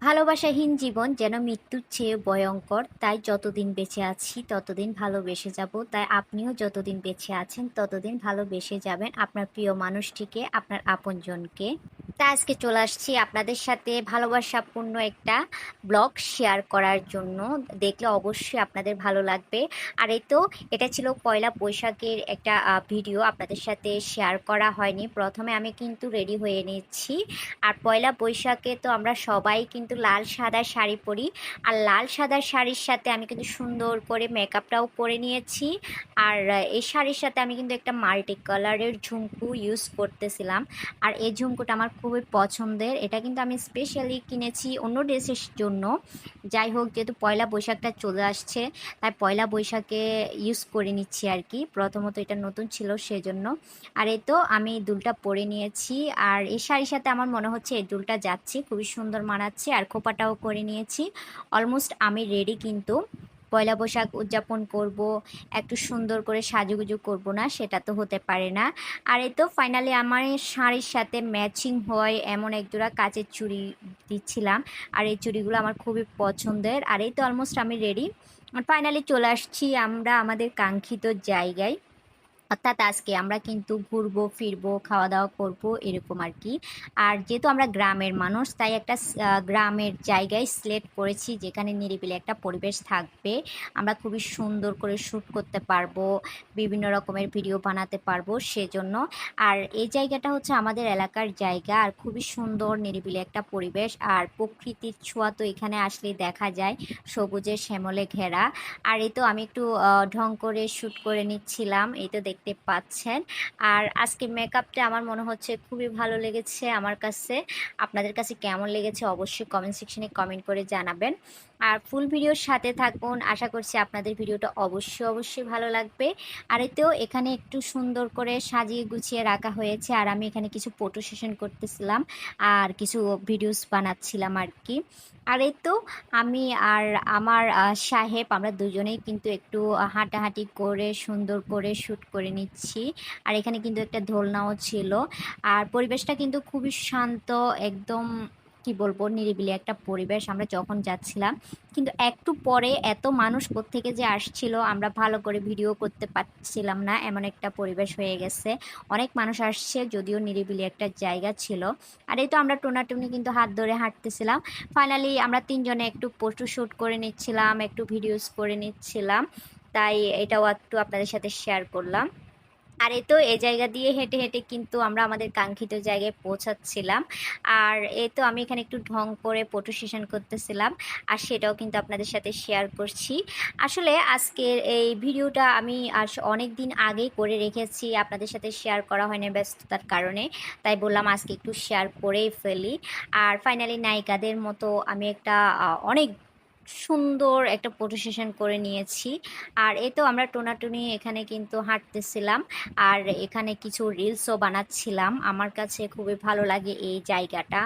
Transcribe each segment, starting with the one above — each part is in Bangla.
ভালোবাসাহীন জীবন যেন মৃত্যুর চেয়ে ভয়ঙ্কর। তাই যতদিন বেঁচে আছি ততদিন ভালোবেসে যাব। তাই আপনিও যতদিন বেঁচে আছেন ততদিন ভালোবেসে যাবেন আপনার প্রিয় মানুষটিকে, আপনার আপনজনকে। তাই আজকে চলে আসছি আপনাদের সাথে ভালোবাসাপূর্ণ একটা ব্লগ শেয়ার করার জন্য। দেখলে অবশ্যই আপনাদের ভালো লাগবে। আর এই তো এটা ছিল পয়লা বৈশাখের একটা ভিডিও আপনাদের সাথে শেয়ার করা হয়নি। প্রথমে আমি কিন্তু রেডি হয়ে নিচ্ছি। আর পয়লা বৈশাখে তো আমরা সবাই কিন্তু লাল সাদা শাড়ি পরি। আর লাল সাদা শাড়ির সাথে আমি কিন্তু সুন্দর করে মেকআপটাও করে নিয়েছি। আর এই শাড়ির সাথে আমি কিন্তু একটা মাল্টি কালারের ঝুমকু ইউজ করতেছিলাম। আর এই ঝুমকুটা আমার খুবই পছন্দের। এটা কিন্তু আমি স্পেশালি কিনেছি অন্য ড্রেসের জন্য। যাই হোক, যেহেতু পয়লা বৈশাখটা চলে আসছে তাই পয়লা বৈশাখে ইউজ করে নিচ্ছি আর কি। প্রথমত এটা নতুন ছিল সেজন্য। আর এই তো আমি দুলটা পরে নিয়েছি। আর এই শাড়ির সাথে আমার মনে হচ্ছে এই দুলটা যাচ্ছে, খুবই সুন্দর মানাচ্ছে। আর খোপাটাও করে নিয়েছি। অলমোস্ট আমি রেডি কিন্তু। পয়লা বৈশাখ উদযাপন করব, একটু সুন্দর করে সাজুগুজু করব না সেটা তো হতে পারে না। আর এই তো ফাইনালি আমার এই শাড়ির সাথে ম্যাচিং হয় এমন একজোড়া কাচের চুড়ি দিচ্ছিলাম। আর এই চুড়িগুলো আমার খুবই পছন্দের। আর এই তো অলমোস্ট আমি রেডি। ফাইনালি চলে আসছি আমরা আমাদের কাঙ্ক্ষিত জায়গায়। অর্থাৎ আজকে আমরা কিন্তু ঘুরবো ফিরবো খাওয়া দাওয়া করব এরকম আর কি। আর যেহেতু আমরা গ্রামের মানুষ তাই একটা গ্রামের জায়গায় সিলেক্ট করেছি যেখানে নিরিবিলি একটা পরিবেশ থাকবে। আমরা খুবই সুন্দর করে শ্যুট করতে পারবো, বিভিন্ন রকমের ভিডিও বানাতে পারবো সেজন্য। আর এই জায়গাটা হচ্ছে আমাদের এলাকার জায়গা। আর খুবই সুন্দর নিরিবিলি একটা পরিবেশ। আর প্রকৃতির ছোঁয়া তো এখানে আসলেই দেখা যায়, সবুজে শ্যামলে ঘেরা। আর এই তো আমি একটু ঢং করে শ্যুট করে নিচ্ছিলাম, এই তো দেখতে পাচ্ছেন। আর আজকে মেকআপটা আমার মনে হচ্ছে খুবই ভালো লেগেছে আমার কাছে। আপনাদের কাছে কেমন লেগেছে অবশ্যই কমেন্ট সেকশনে কমেন্ট করে জানাবেন। আর ফুল ভিডিওর সাথে থাকুন, আশা করছি আপনাদের ভিডিওটা অবশ্যই ভালো লাগবে। আর এতেও এখানে একটু সুন্দর করে সাজিয়ে গুছিয়ে রাখা হয়েছে। আর আমি এখানে কিছু ফটো সেশন করতেছিলাম আর কিছু ভিডিওস বানাচ্ছিলাম আর কি। আর এই তো আমি আর আমার সাহেব আমরা দুজনেই কিন্তু একটু হাঁটাহাঁটি করে সুন্দর করে শ্যুট করে নিচ্ছি। আর এখানে কিন্তু একটা দোলনাও ছিল। আর পরিবেশটা কিন্তু খুবই শান্ত, একদম কি বলবো নিরিবিলি একটা পরিবেশ আমরা যখন যাচ্ছিলাম। কিন্তু একটু পরে এত মানুষ কোত্থেকে যে আসছিল আমরা ভালো করে ভিডিও করতে পারছিলাম না, এমন একটা পরিবেশ হয়ে গেছে। অনেক মানুষ আসছে যদিও নিরিবিলি একটা জায়গা ছিল। আর এই তো আমরা টোনাটুনি কিন্তু হাত ধরে হাঁটতেছিলাম। ফাইনালি আমরা তিনজনে একটু ফটো শ্যুট করে নিচ্ছিলাম, একটু ভিডিওস করে নিচ্ছিলাম। তাই এটাও একটু আপনাদের সাথে শেয়ার করলাম। আর এই তো এই জায়গা দিয়ে হেঁটে হেঁটে কিন্তু আমরা আমাদের কাঙ্ক্ষিত জায়গায় পৌঁছাচ্ছিলাম। আর এই তো আমি এখানে একটু ঢং করে ফটো সেশন করতেছিলাম। আর সেটাও কিন্তু আপনাদের সাথে শেয়ার করছি। আসলে আজকের এই ভিডিওটা আমি অনেক দিন আগেই করে রেখেছি, আপনাদের সাথে শেয়ার করা হয়নি ব্যস্ততার কারণে। তাই বললাম আজকে একটু শেয়ার করেই ফেলি। আর ফাইনালি নায়িকাদের মতো আমি একটা অনেক সুন্দর একটা ফটো সেশন করে নিয়েছি। আর এই তো আমরা টোনাটুনি এখানে কিন্তু হাঁটতেছিলাম। আর এখানে কিছু রিলসও বানাচ্ছিলাম। আমার কাছে খুবই ভালো লাগে এই জায়গাটা।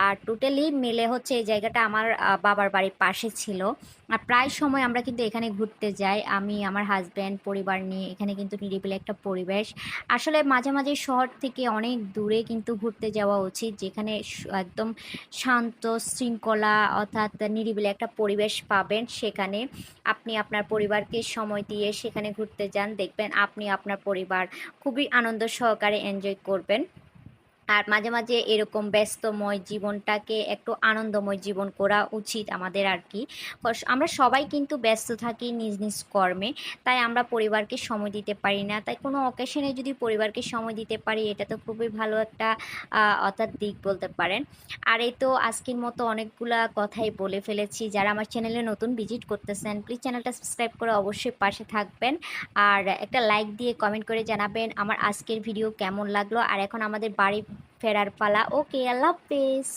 আর টোটালি মিলে হচ্ছে এই জায়গাটা আমার বাবার বাড়ির পাশে ছিল। আর প্রায় সময় আমরা কিন্তু এখানে ঘুরতে যাই, আমি আমার হাজব্যান্ড পরিবার নিয়ে। এখানে কিন্তু নিরিবিলি একটা পরিবেশ। আসলে মাঝে মাঝে শহর থেকে অনেক দূরে কিন্তু ঘুরতে যাওয়া উচিত, যেখানে একদম শান্ত শৃঙ্খলা অর্থাৎ নিরিবিলি একটা পরিবেশ পাবেন। সেখানে আপনি আপনার পরিবারকে সময় দিয়ে সেখানে ঘুরতে যান, দেখবেন আপনি আপনার পরিবার খুবই আনন্দ সহকারে এনজয় করবেন। আর মাঝে মাঝে এরকম ব্যস্তময় জীবনটাকে একটু আনন্দময় জীবন করা উচিত আমাদের আর কি। আমরা সবাই কিন্তু ব্যস্ত থাকি নিজ নিজ কর্মে। তাই আমরা পরিবারকে সময় দিতে পারি না। তাই কোনো অকেশনে যদি পরিবারকে সময় দিতে পারি এটা তো খুবই ভালো একটা অর্থাৎ দিক বলতে পারেন। আর এই তো আজকের মতো অনেকগুলা কথাই বলে ফেলেছি। যারা আমার চ্যানেলে নতুন ভিজিট করতেছেন প্লিজ চ্যানেলটা সাবস্ক্রাইব করে অবশ্যই পাশে থাকবেন। আর একটা লাইক দিয়ে কমেন্ট করে জানাবেন আমার আজকের ভিডিও কেমন লাগলো। আর এখন আমাদের বাড়ি ফেরার পালা। ওকে, আল্লাহ হাফেজ।